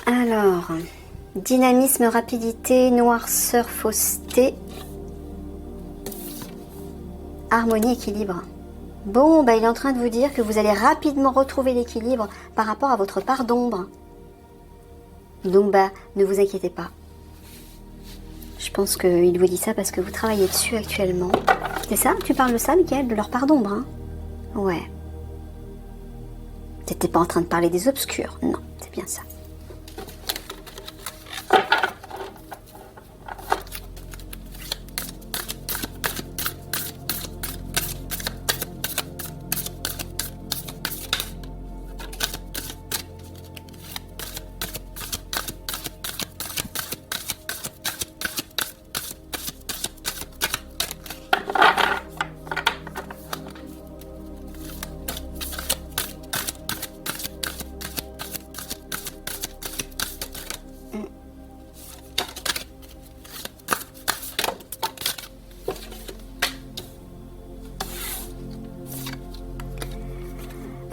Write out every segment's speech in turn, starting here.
Alors, dynamisme, rapidité, noirceur, fausseté, harmonie, équilibre. Bon, bah, il est en train de vous dire que vous allez rapidement retrouver l'équilibre par rapport à votre part d'ombre. Donc, bah, ne vous inquiétez pas. Je pense qu'il vous dit ça parce que vous travaillez dessus actuellement. C'est ça? Tu parles de ça, Michael? De leur part d'ombre, hein? Ouais. T'étais pas en train de parler des obscurs. Non, c'est bien ça.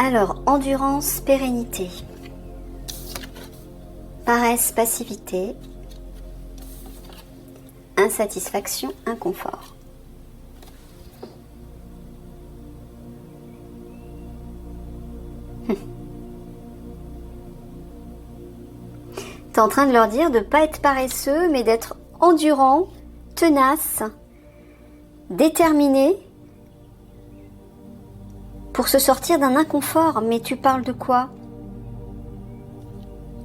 Alors, endurance, pérennité, paresse, passivité, insatisfaction, inconfort. T'es en train de leur dire de ne pas être paresseux, mais d'être endurant, tenace, déterminé, pour se sortir d'un inconfort. Mais tu parles de quoi?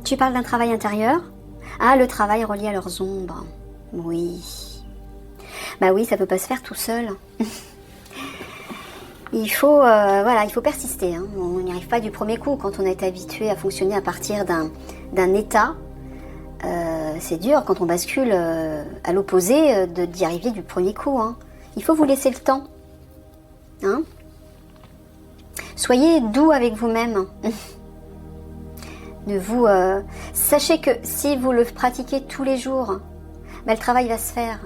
Tu parles d'un travail intérieur? Ah, le travail relié à leurs ombres. Oui. Bah oui, ça peut pas se faire tout seul. Il faut, voilà, il faut persister. Hein. On n'y arrive pas du premier coup quand on est habitué à fonctionner à partir d'un état. C'est dur quand on bascule à l'opposé d'y arriver du premier coup. Hein. Il faut vous laisser le temps. Hein? Soyez doux avec vous-même. Sachez que si vous le pratiquez tous les jours, ben, le travail va se faire.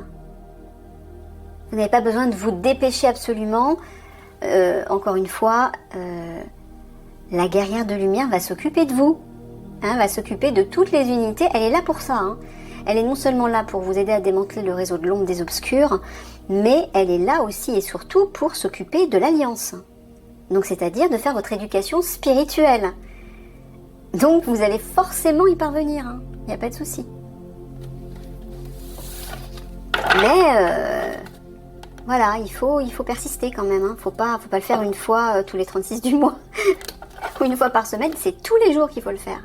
Vous n'avez pas besoin de vous dépêcher absolument. Encore une fois, la guerrière de lumière va s'occuper de vous. Hein, va s'occuper de toutes les unités. Elle est là pour ça. Hein. Elle est non seulement là pour vous aider à démanteler le réseau de l'ombre des obscurs, mais elle est là aussi et surtout pour s'occuper de l'alliance. Donc c'est-à-dire de faire votre éducation spirituelle. Donc vous allez forcément y parvenir, hein. Il n'y a pas de souci. Mais voilà, il faut persister quand même. Hein. Faut pas le faire une fois tous les 36 du mois. Ou une fois par semaine, c'est tous les jours qu'il faut le faire.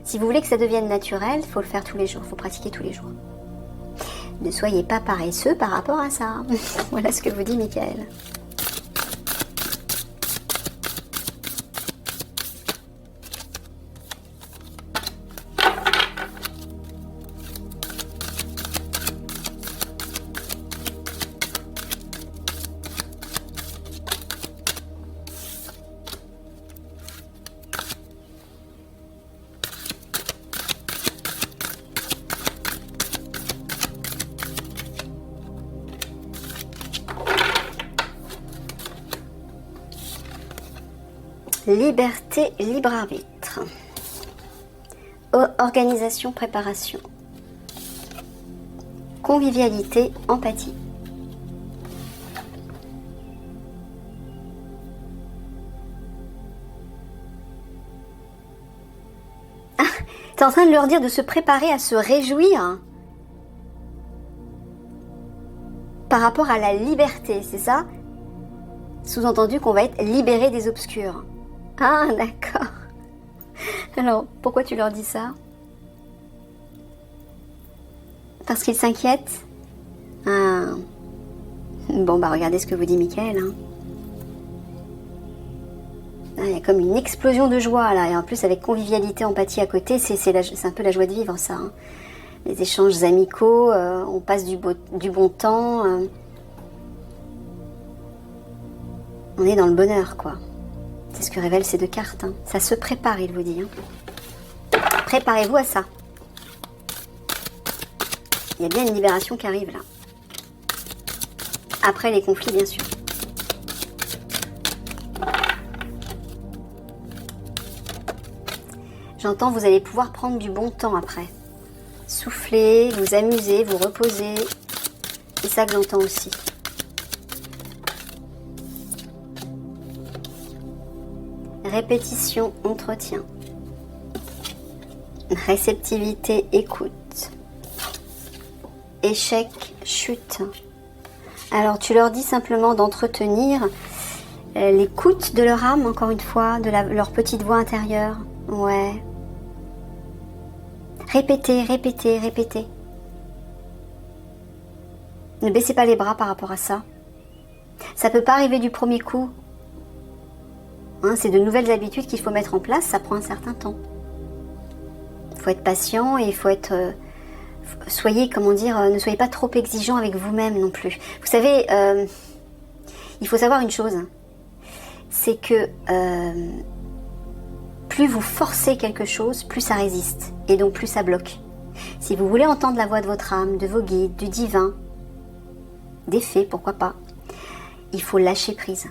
Si vous voulez que ça devienne naturel, il faut le faire tous les jours, il faut pratiquer tous les jours. Ne soyez pas paresseux par rapport à ça. Voilà ce que vous dit Michael. Liberté, libre arbitre. Organisation, préparation. Convivialité, empathie. Ah, t'es en train de leur dire de se préparer à se réjouir par rapport à la liberté, c'est ça? Sous-entendu qu'on va être libéré des obscurs. Ah, d'accord. Alors, pourquoi tu leur dis ça? Parce qu'ils s'inquiètent? Ah. Bon, bah regardez ce que vous dit Michael. Hein. Ah, il y a comme une explosion de joie là. Et en plus, avec convivialité, empathie à côté, c'est un peu la joie de vivre, ça. Hein. Les échanges amicaux, on passe du bon temps. On est dans le bonheur, quoi. C'est ce que révèlent ces deux cartes. Hein. Ça se prépare, il vous dit. Hein. Préparez-vous à ça. Il y a bien une libération qui arrive, là. Après les conflits, bien sûr. J'entends, vous allez pouvoir prendre du bon temps après. Souffler, vous amuser, vous reposer. C'est ça que j'entends aussi. Répétition, entretien. Réceptivité, écoute. Échec, chute. Alors tu leur dis simplement d'entretenir l'écoute de leur âme, encore une fois, de leur petite voix intérieure. Ouais. Répétez, répétez, répétez. Ne baissez pas les bras par rapport à ça. Ça ne peut pas arriver du premier coup. Hein, c'est de nouvelles habitudes qu'il faut mettre en place, ça prend un certain temps. Il faut être patient et il faut être... soyez, comment dire, ne soyez pas trop exigeant avec vous-même non plus. Vous savez, il faut savoir une chose, c'est que plus vous forcez quelque chose, plus ça résiste et donc plus ça bloque. Si vous voulez entendre la voix de votre âme, de vos guides, du divin, des fées, pourquoi pas, il faut lâcher prise.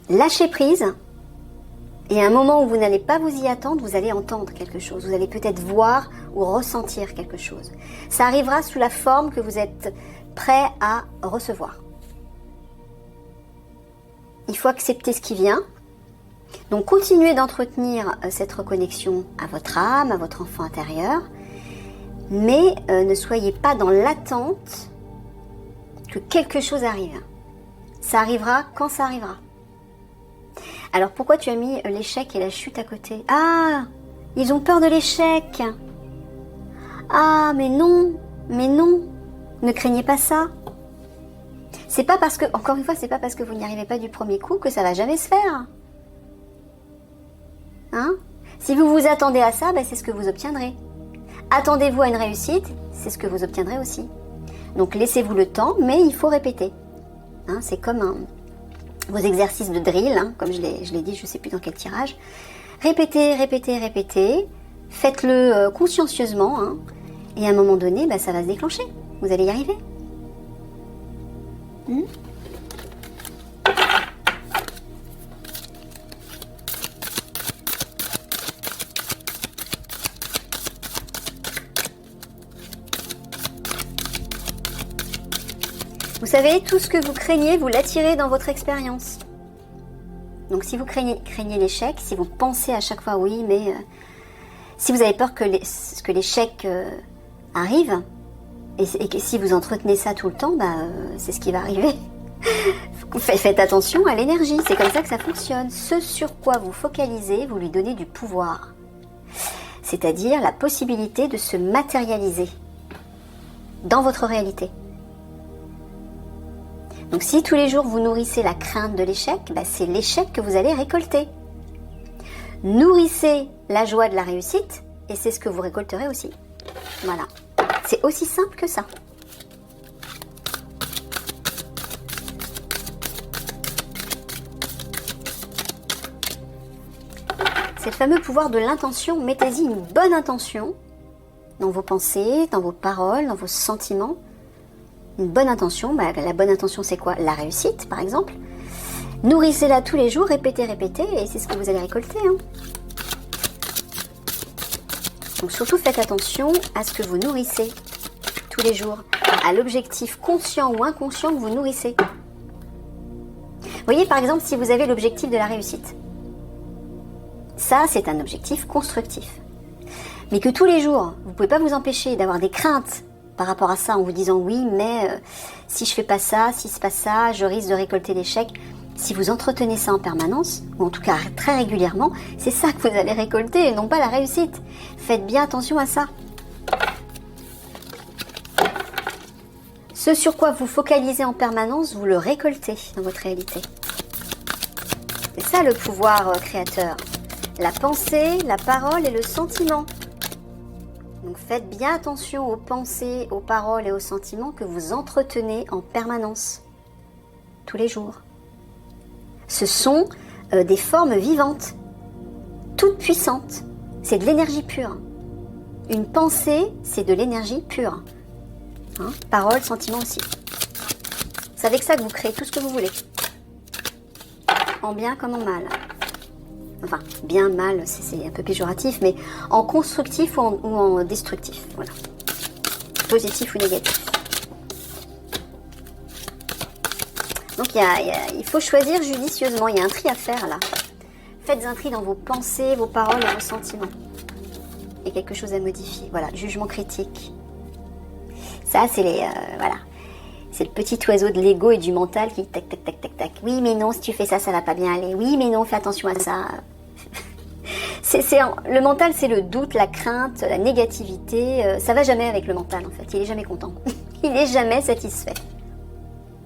Lâcher prise, et à un moment où vous n'allez pas vous y attendre, vous allez entendre quelque chose. Vous allez peut-être voir ou ressentir quelque chose. Ça arrivera sous la forme que vous êtes prêt à recevoir. Il faut accepter ce qui vient. Donc continuez d'entretenir cette reconnexion à votre âme, à votre enfant intérieur. Mais ne soyez pas dans l'attente que quelque chose arrive. Ça arrivera quand ça arrivera. Alors pourquoi tu as mis l'échec et la chute à côté? Ah, ils ont peur de l'échec. Ah, mais non, ne craignez pas ça. C'est pas parce que, encore une fois, c'est pas parce que vous n'y arrivez pas du premier coup que ça va jamais se faire. Hein? Si vous vous attendez à ça, ben c'est ce que vous obtiendrez. Attendez-vous à une réussite, c'est ce que vous obtiendrez aussi. Donc laissez-vous le temps, mais il faut répéter. Hein, c'est comme vos exercices de drill, hein, comme je l'ai dit, je ne sais plus dans quel tirage. Répétez, répétez, répétez. Faites-le consciencieusement. Hein, et à un moment donné, ça va se déclencher. Vous allez y arriver. Vous savez, tout ce que vous craignez, vous l'attirez dans votre expérience. Donc si vous craignez l'échec, si vous pensez à chaque fois oui, mais si vous avez peur que l'échec arrive, et que si vous entretenez ça tout le temps, c'est ce qui va arriver. Faites attention à l'énergie, c'est comme ça que ça fonctionne. Ce sur quoi vous focalisez, vous lui donnez du pouvoir. C'est-à-dire la possibilité de se matérialiser dans votre réalité. Donc si tous les jours vous nourrissez la crainte de l'échec, c'est l'échec que vous allez récolter. Nourrissez la joie de la réussite et c'est ce que vous récolterez aussi. Voilà. C'est aussi simple que ça. C'est le fameux pouvoir de l'intention. Mettez-y une bonne intention dans vos pensées, dans vos paroles, dans vos sentiments. Une bonne intention, la bonne intention c'est quoi? La réussite par exemple. Nourrissez-la tous les jours, répétez, répétez et c'est ce que vous allez récolter. Hein. Donc surtout faites attention à ce que vous nourrissez tous les jours, à l'objectif conscient ou inconscient que vous nourrissez. Vous voyez par exemple si vous avez l'objectif de la réussite. Ça c'est un objectif constructif. Mais que tous les jours, vous ne pouvez pas vous empêcher d'avoir des craintes par rapport à ça en vous disant oui mais si je fais pas ça, si c'est pas ça, je risque de récolter l'échec. Si vous entretenez ça en permanence, ou en tout cas très régulièrement, c'est ça que vous allez récolter et non pas la réussite. Faites bien attention à ça. Ce sur quoi vous focalisez en permanence, vous le récoltez dans votre réalité. C'est ça le pouvoir créateur. La pensée, la parole et le sentiment. Donc faites bien attention aux pensées, aux paroles et aux sentiments que vous entretenez en permanence, tous les jours. Ce sont des formes vivantes, toutes puissantes. C'est de l'énergie pure. Une pensée, c'est de l'énergie pure. Hein, parole, sentiment aussi. C'est avec ça que vous créez tout ce que vous voulez. En bien comme en mal. Enfin, bien, mal, c'est un peu péjoratif, mais en constructif ou en destructif. Voilà. Positif ou négatif. Donc il faut choisir judicieusement, il y a un tri à faire là. Faites un tri dans vos pensées, vos paroles et vos sentiments. Il y a quelque chose à modifier. Voilà, jugement critique. Ça, c'est voilà. C'est le petit oiseau de l'ego et du mental qui tac, tac, tac, tac, tac. Oui, mais non, si tu fais ça, ça va pas bien aller. Oui, mais non, fais attention à ça. Le mental, c'est le doute, la crainte, la négativité. Ça va jamais avec le mental, en fait. Il est jamais content. Il est jamais satisfait.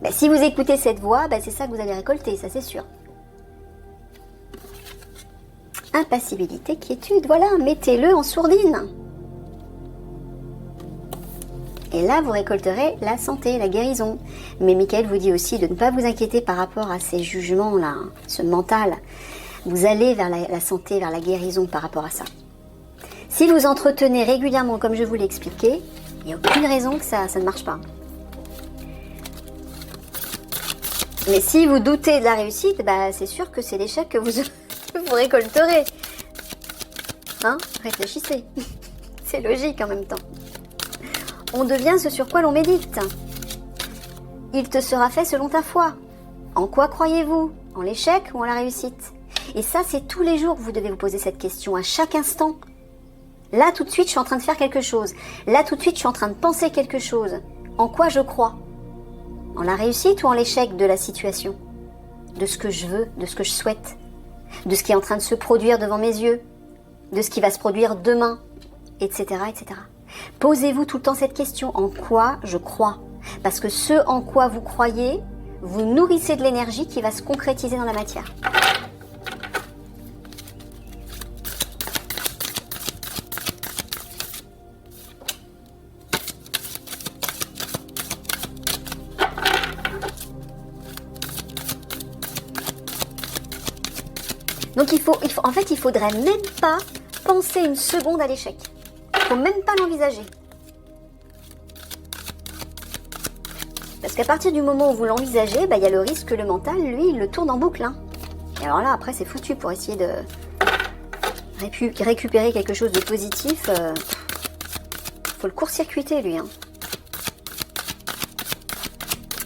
Ben, si vous écoutez cette voix, ben, c'est ça que vous allez récolter, ça c'est sûr. Impassibilité, quiétude, voilà, mettez-le en sourdine. Et là, vous récolterez la santé, la guérison. Mais Michael vous dit aussi de ne pas vous inquiéter par rapport à ces jugements-là, hein, ce mental. Vous allez vers la santé, vers la guérison par rapport à ça. Si vous entretenez régulièrement, comme je vous l'ai expliqué, il n'y a aucune raison que ça ne marche pas. Mais si vous doutez de la réussite, bah, c'est sûr que c'est l'échec que vous récolterez. Hein? Réfléchissez. C'est logique en même temps. On devient ce sur quoi l'on médite. Il te sera fait selon ta foi. En quoi croyez-vous? En l'échec ou en la réussite? Et ça, c'est tous les jours que vous devez vous poser cette question, à chaque instant. Là, tout de suite, je suis en train de faire quelque chose. Là, tout de suite, je suis en train de penser quelque chose. En quoi je crois? En la réussite ou en l'échec de la situation? De ce que je veux, de ce que je souhaite? De ce qui est en train de se produire devant mes yeux? De ce qui va se produire demain? Etc., etc. Posez-vous tout le temps cette question. En quoi je crois? Parce que ce en quoi vous croyez, vous nourrissez de l'énergie qui va se concrétiser dans la matière. Donc en fait, il faudrait même pas penser une seconde à l'échec. Il faut même pas l'envisager. Parce qu'à partir du moment où vous l'envisagez, bah, y a le risque que le mental, lui, il le tourne en boucle. Hein. Et alors là, après, c'est foutu pour essayer de récupérer quelque chose de positif. Faut le court-circuiter, lui. Hein.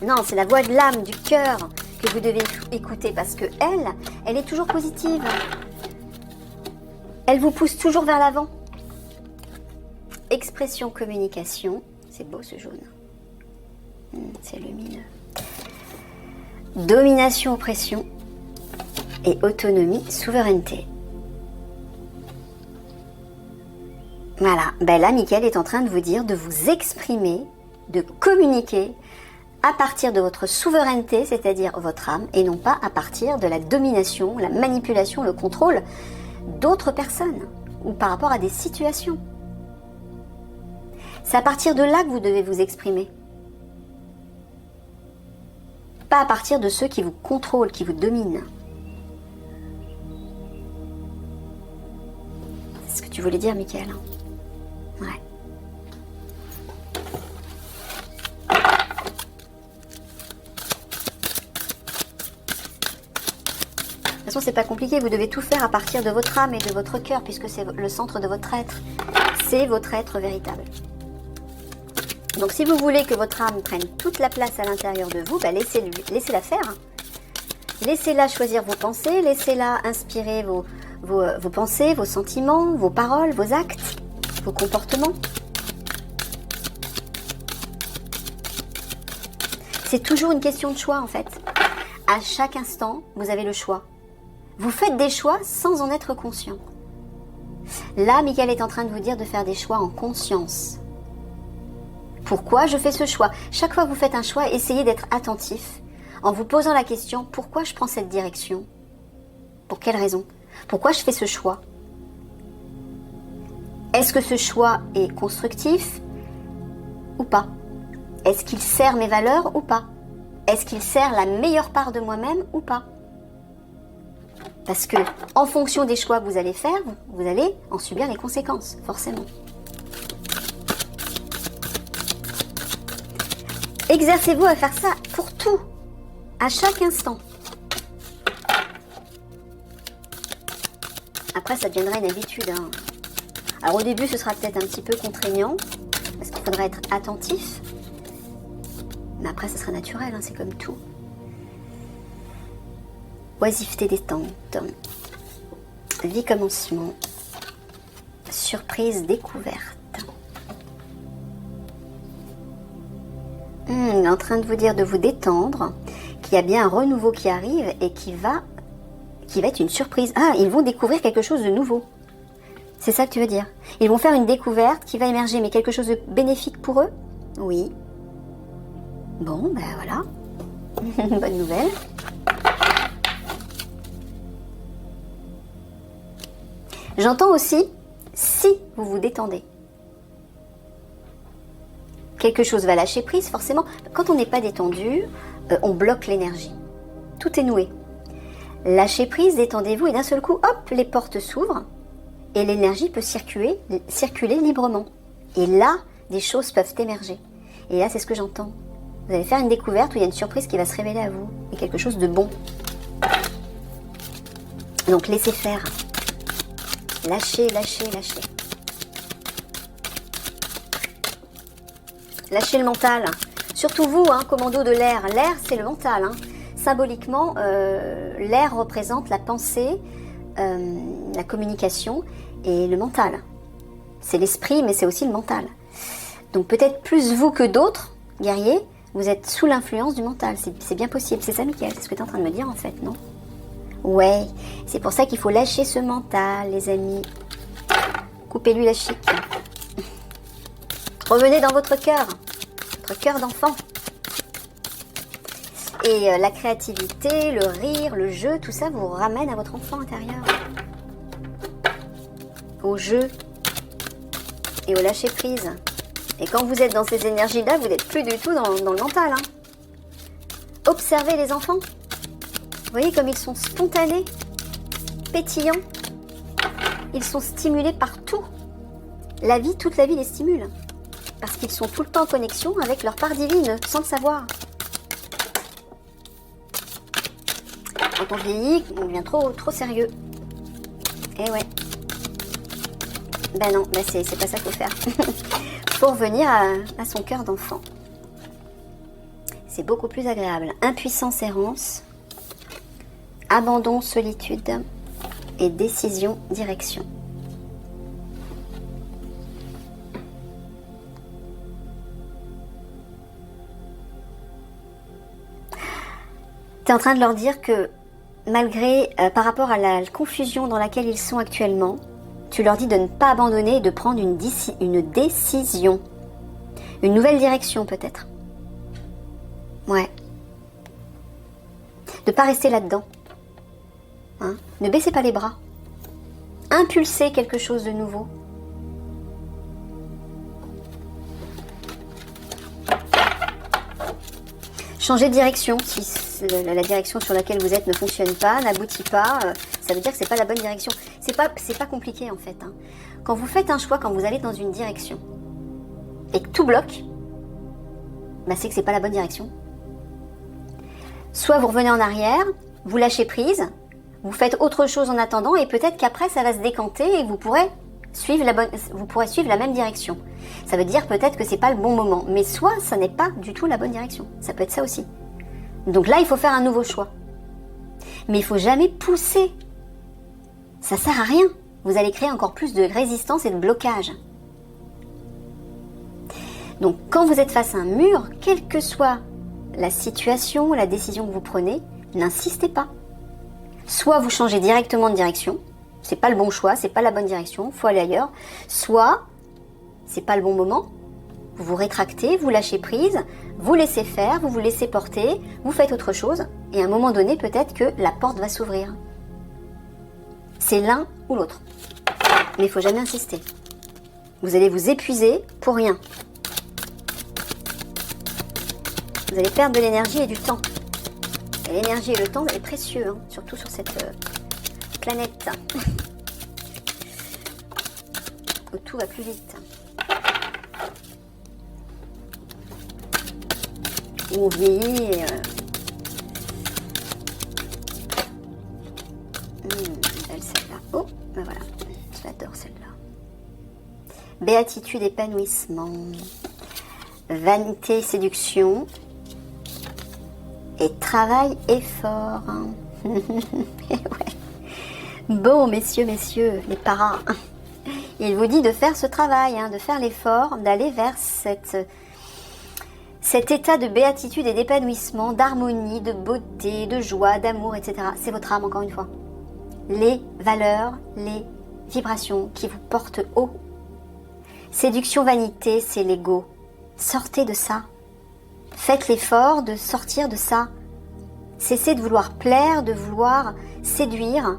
Non, c'est la voix de l'âme, du cœur que vous devez écouter parce que elle est toujours positive. Elle vous pousse toujours vers l'avant. Expression, communication. C'est beau ce jaune. C'est lumineux. Domination, oppression. Et autonomie, souveraineté. Voilà. Ben là, Michael est en train de vous dire de vous exprimer, de communiquer à partir de votre souveraineté, c'est-à-dire votre âme, et non pas à partir de la domination, la manipulation, le contrôle d'autres personnes ou par rapport à des situations. C'est à partir de là que vous devez vous exprimer. Pas à partir de ceux qui vous contrôlent, qui vous dominent. C'est ce que tu voulais dire, Michael. Ouais. De toute façon, c'est pas compliqué, vous devez tout faire à partir de votre âme et de votre cœur, puisque c'est le centre de votre être. C'est votre être véritable. Donc si vous voulez que votre âme prenne toute la place à l'intérieur de vous, bah laissez-la faire. Laissez-la choisir vos pensées, laissez-la inspirer vos pensées, vos sentiments, vos paroles, vos actes, vos comportements. C'est toujours une question de choix en fait. À chaque instant, vous avez le choix. Vous faites des choix sans en être conscient. Là, Michael est en train de vous dire de faire des choix en conscience. Pourquoi je fais ce choix? Chaque fois que vous faites un choix, essayez d'être attentif en vous posant la question, pourquoi je prends cette direction? Pour quelle raison? Pourquoi je fais ce choix? Est-ce que ce choix est constructif ou pas? Est-ce qu'il sert mes valeurs ou pas? Est-ce qu'il sert la meilleure part de moi-même ou pas? Parce que, en fonction des choix que vous allez faire, vous allez en subir les conséquences, forcément. Exercez-vous à faire ça pour tout, à chaque instant. Après, ça deviendra une habitude. Hein. Alors au début, ce sera peut-être un petit peu contraignant, parce qu'il faudra être attentif. Mais après, ça sera naturel, hein, c'est comme tout. Oisiveté détente. Vie commencement. Surprise découverte. Il est en train de vous dire de vous détendre, qu'il y a bien un renouveau qui arrive et qui va être une surprise. Ah, ils vont découvrir quelque chose de nouveau. C'est ça que tu veux dire. Ils vont faire une découverte qui va émerger, mais quelque chose de bénéfique pour eux? Oui. Bon, ben voilà. Bonne nouvelle. J'entends aussi, si vous vous détendez. Quelque chose va lâcher prise, forcément. Quand on n'est pas détendu, on bloque l'énergie. Tout est noué. Lâchez prise, détendez-vous, et d'un seul coup, hop, les portes s'ouvrent, et l'énergie peut circuler librement. Et là, des choses peuvent émerger. Et là, c'est ce que j'entends. Vous allez faire une découverte où il y a une surprise qui va se révéler à vous, et quelque chose de bon. Donc, laissez faire. Lâchez, lâchez, lâchez. Lâchez le mental. Surtout vous, hein, commando de l'air. L'air, c'est le mental. Hein. Symboliquement, l'air représente la pensée, la communication et le mental. C'est l'esprit, mais c'est aussi le mental. Donc peut-être plus vous que d'autres, guerriers, vous êtes sous l'influence du mental. C'est bien possible. C'est ça, Mickaël, c'est ce que tu es en train de me dire, en fait, non? Ouais, c'est pour ça qu'il faut lâcher ce mental, les amis. Coupez-lui la chic. Revenez dans votre cœur d'enfant. Et la créativité, le rire, le jeu, tout ça vous ramène à votre enfant intérieur. Au jeu et au lâcher-prise. Et quand vous êtes dans ces énergies-là, vous n'êtes plus du tout dans le mental. Hein. Observez les enfants. Vous voyez comme ils sont spontanés, pétillants. Ils sont stimulés par tout. Toute la vie les stimule. Parce qu'ils sont tout le temps en connexion avec leur part divine, sans le savoir. Quand on vieillit, on devient trop sérieux. Eh ouais. Ben non, ben c'est pas ça qu'il faut faire. Faut revenir à son cœur d'enfant. C'est beaucoup plus agréable. Impuissance, errance, abandon, solitude et décision, direction. Tu es en train de leur dire que malgré, par rapport à la confusion dans laquelle ils sont actuellement, tu leur dis de ne pas abandonner et de prendre une décision. Une nouvelle direction peut-être. Ouais. De ne pas rester là-dedans. Hein? Ne baissez pas les bras. Impulsez quelque chose de nouveau. Changez de direction. Si la direction sur laquelle vous êtes ne fonctionne pas, n'aboutit pas, ça veut dire que c'est pas la bonne direction. C'est pas compliqué en fait. Hein. Quand vous faites un choix, quand vous allez dans une direction et que tout bloque, bah c'est que c'est pas la bonne direction. Soit vous revenez en arrière, vous lâchez prise, vous faites autre chose en attendant et peut-être qu'après ça va se décanter et vous pourrez suivre la même direction. Ça veut dire peut-être que c'est pas le bon moment, mais soit ça n'est pas du tout la bonne direction. Ça peut être ça aussi. Donc là, il faut faire un nouveau choix. Mais il faut jamais pousser. Ça sert à rien. Vous allez créer encore plus de résistance et de blocage. Donc quand vous êtes face à un mur, quelle que soit la situation, la décision que vous prenez, n'insistez pas. Soit vous changez directement de direction, c'est pas le bon choix, c'est pas la bonne direction, faut aller ailleurs. Soit c'est pas le bon moment, vous vous rétractez, vous lâchez prise, vous laissez faire, vous vous laissez porter, vous faites autre chose, et à un moment donné, peut-être que la porte va s'ouvrir. C'est l'un ou l'autre. Mais il faut jamais insister. Vous allez vous épuiser pour rien. Vous allez perdre de l'énergie et du temps. Et l'énergie et le temps est précieux, hein, surtout sur cette planète. Où tout va plus vite. Où on vieillit et... belle celle-là. Oh, ben voilà. béatitude, épanouissement, vanité, séduction et travail, effort. Et ouais. Bon, messieurs, les paras, il vous dit de faire ce travail, de faire l'effort, d'aller vers cet état de béatitude et d'épanouissement, d'harmonie, de beauté, de joie, d'amour, etc. C'est votre âme, encore une fois. Les valeurs, les vibrations qui vous portent haut. Séduction, vanité, c'est l'ego. Sortez de ça. Faites l'effort de sortir de ça. Cessez de vouloir plaire, de vouloir séduire.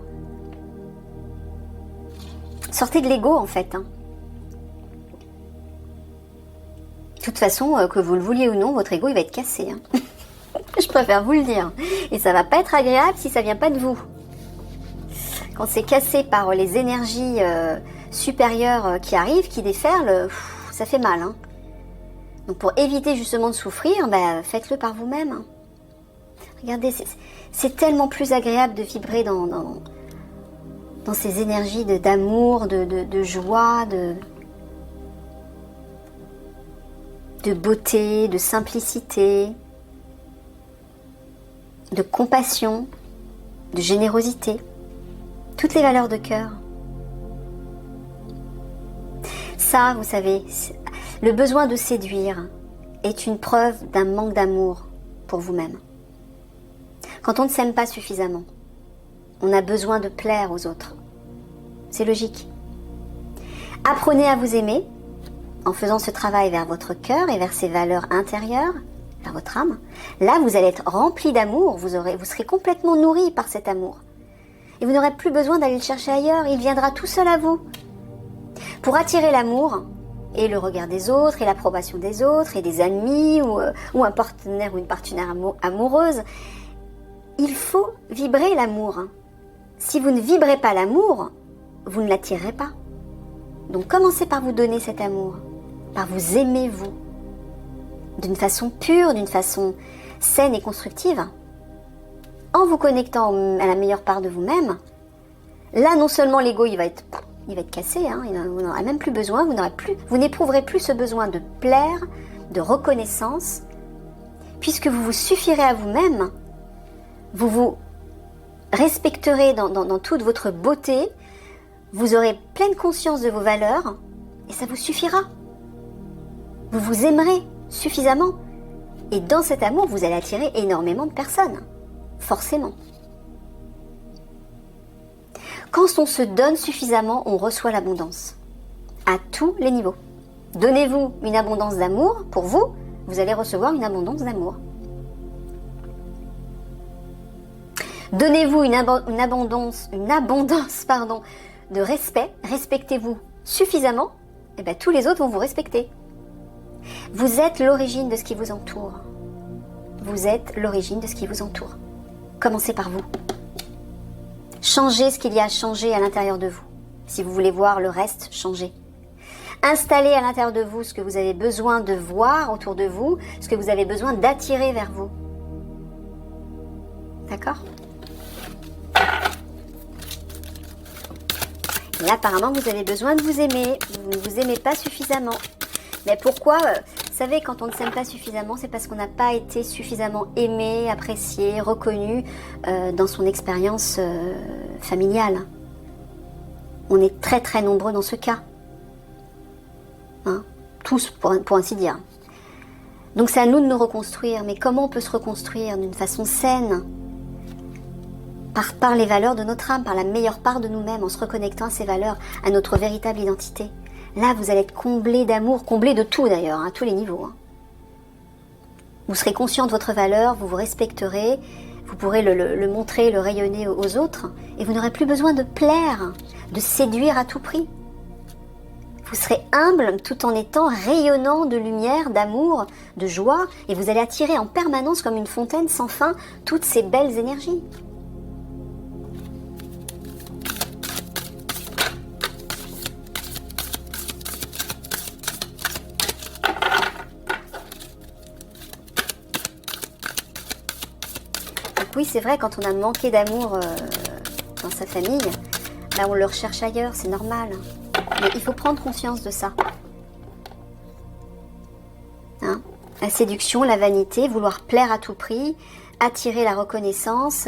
Sortez de l'ego, en fait. De toute façon, que vous le vouliez ou non, votre ego, il va être cassé. Je préfère vous le dire. Et ça va pas être agréable si ça vient pas de vous. Quand c'est cassé par les énergies supérieures qui arrivent, qui déferlent, ça fait mal. Donc pour éviter justement de souffrir, faites-le par vous-même. Regardez, c'est tellement plus agréable de vibrer dans ces énergies d'amour, de joie, de beauté, de simplicité, de compassion, de générosité. Toutes les valeurs de cœur. Ça, vous savez, le besoin de séduire est une preuve d'un manque d'amour pour vous-même. Quand on ne s'aime pas suffisamment, on a besoin de plaire aux autres. C'est logique. Apprenez à vous aimer en faisant ce travail vers votre cœur et vers ses valeurs intérieures, vers votre âme. Là, vous allez être rempli d'amour, vous serez complètement nourri par cet amour. Et vous n'aurez plus besoin d'aller le chercher ailleurs, il viendra tout seul à vous. Pour attirer l'amour, et le regard des autres, et l'approbation des autres, et des amis, ou un partenaire ou une partenaire amoureuse, il faut vibrer l'amour. Si vous ne vibrez pas l'amour, vous ne l'attirerez pas. Donc commencez par vous donner cet amour, par vous aimer vous, d'une façon pure, d'une façon saine et constructive. En vous connectant à la meilleure part de vous-même, là non seulement l'ego il va être cassé, vous n'aurez même plus besoin, vous n'éprouverez plus ce besoin de plaire, de reconnaissance, puisque vous vous suffirez à vous-même, vous vous respecterez dans toute votre beauté, vous aurez pleine conscience de vos valeurs et ça vous suffira. Vous vous aimerez suffisamment et dans cet amour vous allez attirer énormément de personnes. Forcément. Quand on se donne suffisamment, on reçoit l'abondance. À tous les niveaux. Donnez-vous une abondance d'amour, pour vous, vous allez recevoir une abondance d'amour. Donnez-vous une abondance de respect, respectez-vous suffisamment, et tous les autres vont vous respecter. Vous êtes l'origine de ce qui vous entoure. Vous êtes l'origine de ce qui vous entoure. Commencez par vous. Changez ce qu'il y a à changer à l'intérieur de vous, si vous voulez voir le reste changer. Installez à l'intérieur de vous ce que vous avez besoin de voir autour de vous, ce que vous avez besoin d'attirer vers vous. D'accord ? Et là, apparemment, vous avez besoin de vous aimer. Vous ne vous aimez pas suffisamment. Mais pourquoi ? Vous savez, quand on ne s'aime pas suffisamment, c'est parce qu'on n'a pas été suffisamment aimé, apprécié, reconnu dans son expérience familiale. On est très très nombreux dans ce cas. Tous, pour ainsi dire. Donc c'est à nous de nous reconstruire. Mais comment on peut se reconstruire d'une façon saine ? Par les valeurs de notre âme, par la meilleure part de nous-mêmes, en se reconnectant à ces valeurs, à notre véritable identité. Là, vous allez être comblé d'amour, comblé de tout d'ailleurs, à tous les niveaux. Vous serez conscient de votre valeur, vous vous respecterez, vous pourrez le montrer, le rayonner aux autres, et vous n'aurez plus besoin de plaire, de séduire à tout prix. Vous serez humble tout en étant rayonnant de lumière, d'amour, de joie, et vous allez attirer en permanence comme une fontaine sans fin toutes ces belles énergies. Oui, c'est vrai, quand on a manqué d'amour dans sa famille, on le recherche ailleurs, c'est normal. Mais il faut prendre conscience de ça. Hein? La séduction, la vanité, vouloir plaire à tout prix, attirer la reconnaissance,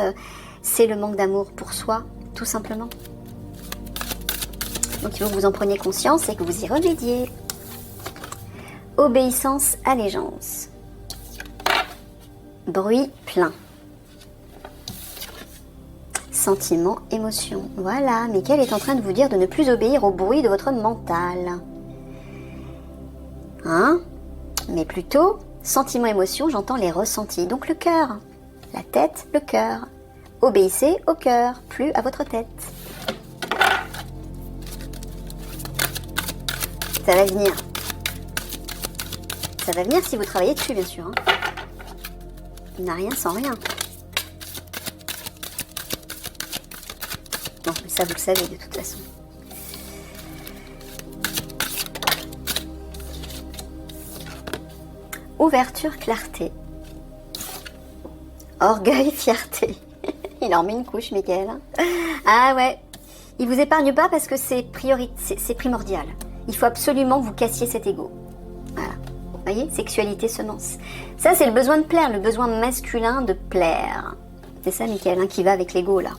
c'est le manque d'amour pour soi, tout simplement. Donc il faut que vous en preniez conscience et que vous y remédiez. Obéissance, allégeance. Bruit plein. Sentiment, émotion. Voilà, Michael est en train de vous dire de ne plus obéir au bruit de votre mental. Hein? Mais plutôt, sentiment, émotion, j'entends les ressentis. Donc le cœur. La tête, le cœur. Obéissez au cœur, plus à votre tête. Ça va venir. Ça va venir si vous travaillez dessus, bien sûr. Hein. Il n'a rien sans rien. Non, mais ça, vous le savez de toute façon. Ouverture, clarté. Orgueil, fierté. Il en met une couche, Michael. Ah ouais. Il vous épargne pas parce que c'est primordial. Il faut absolument que vous cassiez cet ego. Voilà. Vous voyez, sexualité, semence. Ça, c'est le besoin de plaire, le besoin masculin de plaire. C'est ça, Michael, hein, qui va avec l'ego, là.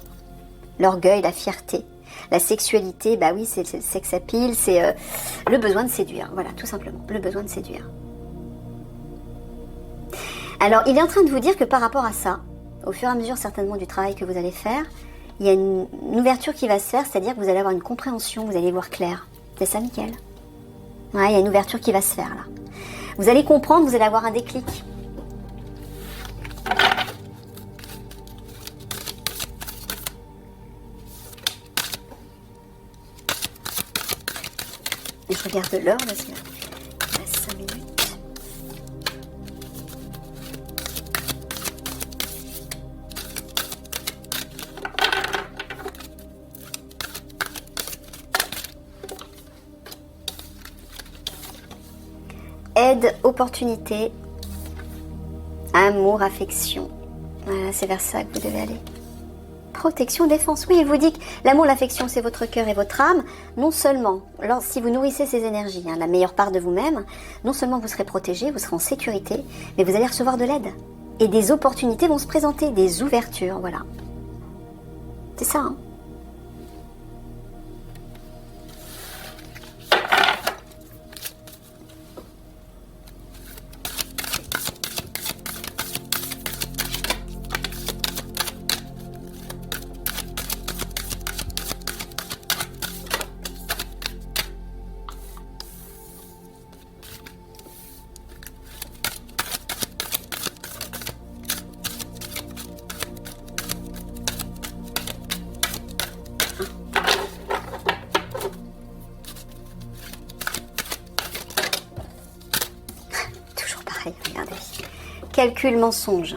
L'orgueil, la fierté. La sexualité, bah oui, c'est le sex appeal, c'est le besoin de séduire. Voilà, tout simplement, le besoin de séduire. Alors, il est en train de vous dire que par rapport à ça, au fur et à mesure certainement du travail que vous allez faire, il y a une ouverture qui va se faire, c'est-à-dire que vous allez avoir une compréhension, vous allez voir clair. C'est ça, Michael? Ouais, il y a une ouverture qui va se faire, là. Vous allez comprendre, vous allez avoir un déclic. Et je regarde l'heure parce qu'il reste 5 minutes. Aide, opportunité, amour, affection. Voilà, c'est vers ça que vous devez aller. Protection, défense. Oui, il vous dit que l'amour, l'affection, c'est votre cœur et votre âme. Non seulement, si vous nourrissez ces énergies, hein, la meilleure part de vous-même, non seulement vous serez protégé, vous serez en sécurité, mais vous allez recevoir de l'aide. Et des opportunités vont se présenter, des ouvertures, voilà. C'est ça, hein. Regardez. Calcul, mensonge.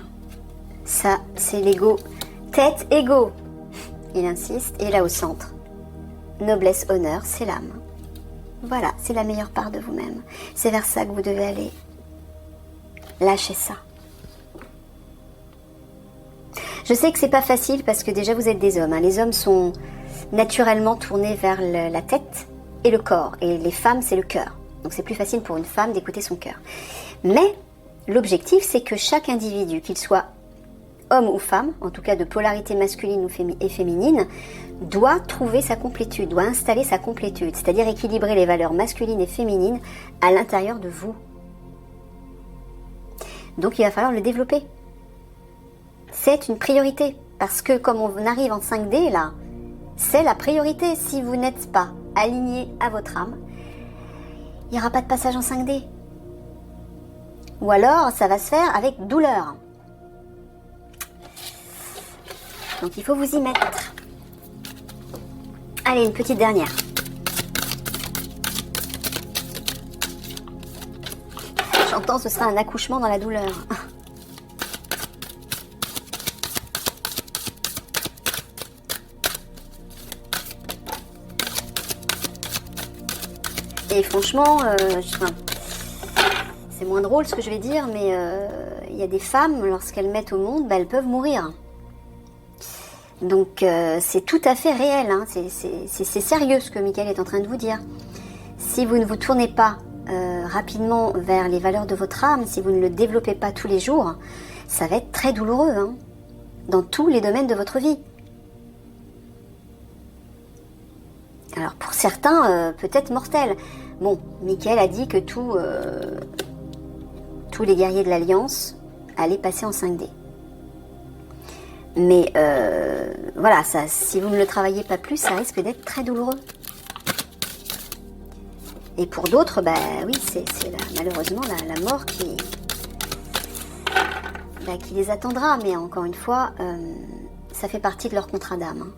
Ça, c'est l'ego. Tête, ego. Il insiste. Et là, au centre. Noblesse, honneur, c'est l'âme. Voilà, c'est la meilleure part de vous-même. C'est vers ça que vous devez aller. Lâchez ça. Je sais que c'est pas facile parce que déjà, vous êtes des hommes. Hein. Les hommes sont naturellement tournés vers la tête et le corps. Et les femmes, c'est le cœur. Donc, c'est plus facile pour une femme d'écouter son cœur. Mais l'objectif, c'est que chaque individu, qu'il soit homme ou femme, en tout cas de polarité masculine et féminine, doit trouver sa complétude, doit installer sa complétude, c'est-à-dire équilibrer les valeurs masculines et féminines à l'intérieur de vous. Donc il va falloir le développer. C'est une priorité, parce que comme on arrive en 5D là, c'est la priorité. Si vous n'êtes pas aligné à votre âme, il n'y aura pas de passage en 5D. Ou alors, ça va se faire avec douleur. Donc, il faut vous y mettre. Allez, une petite dernière. J'entends, ce sera un accouchement dans la douleur. Et franchement, c'est moins drôle ce que je vais dire, mais il y a des femmes, lorsqu'elles mettent au monde, elles peuvent mourir. Donc c'est tout à fait réel, hein. C'est sérieux ce que Michael est en train de vous dire. Si vous ne vous tournez pas rapidement vers les valeurs de votre âme, si vous ne le développez pas tous les jours, ça va être très douloureux, hein, dans tous les domaines de votre vie. Alors pour certains, peut-être mortel. Bon, Michael a dit que tous les guerriers de l'Alliance allaient passer en 5D. Mais voilà, ça, si vous ne le travaillez pas plus, ça risque d'être très douloureux. Et pour d'autres, bah oui, c'est malheureusement la mort qui les attendra. Mais encore une fois, ça fait partie de leur contrat d'âme, hein.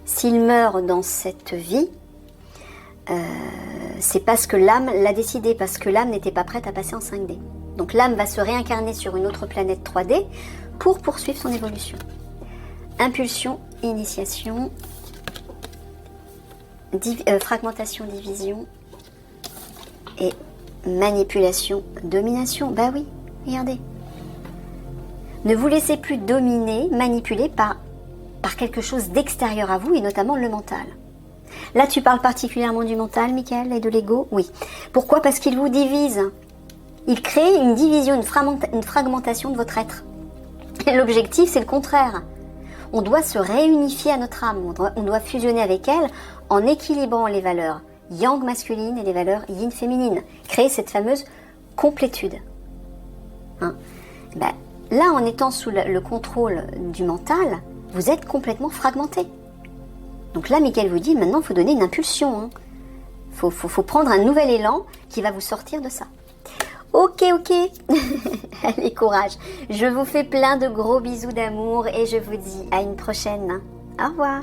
S'ils meurent dans cette vie, c'est parce que l'âme l'a décidé, parce que l'âme n'était pas prête à passer en 5D. Donc l'âme va se réincarner sur une autre planète 3D pour poursuivre son évolution. Impulsion, initiation, fragmentation, division et manipulation, domination. Bah oui, regardez. Ne vous laissez plus dominer, manipuler par quelque chose d'extérieur à vous et notamment le mental. Là, tu parles particulièrement du mental, Michael, et de l'ego. Oui. Pourquoi? Parce qu'il vous divise. Il crée une division, une fragmentation de votre être. Et l'objectif, c'est le contraire. On doit se réunifier à notre âme. On doit fusionner avec elle en équilibrant les valeurs yang masculine et les valeurs yin féminine. Créer cette fameuse complétude. Hein? Ben, là, en étant sous le contrôle du mental, vous êtes complètement fragmenté. Donc là, Michael vous dit, maintenant, il faut donner une impulsion. Hein. Faut prendre un nouvel élan qui va vous sortir de ça. Ok. Allez, courage. Je vous fais plein de gros bisous d'amour et je vous dis à une prochaine. Au revoir.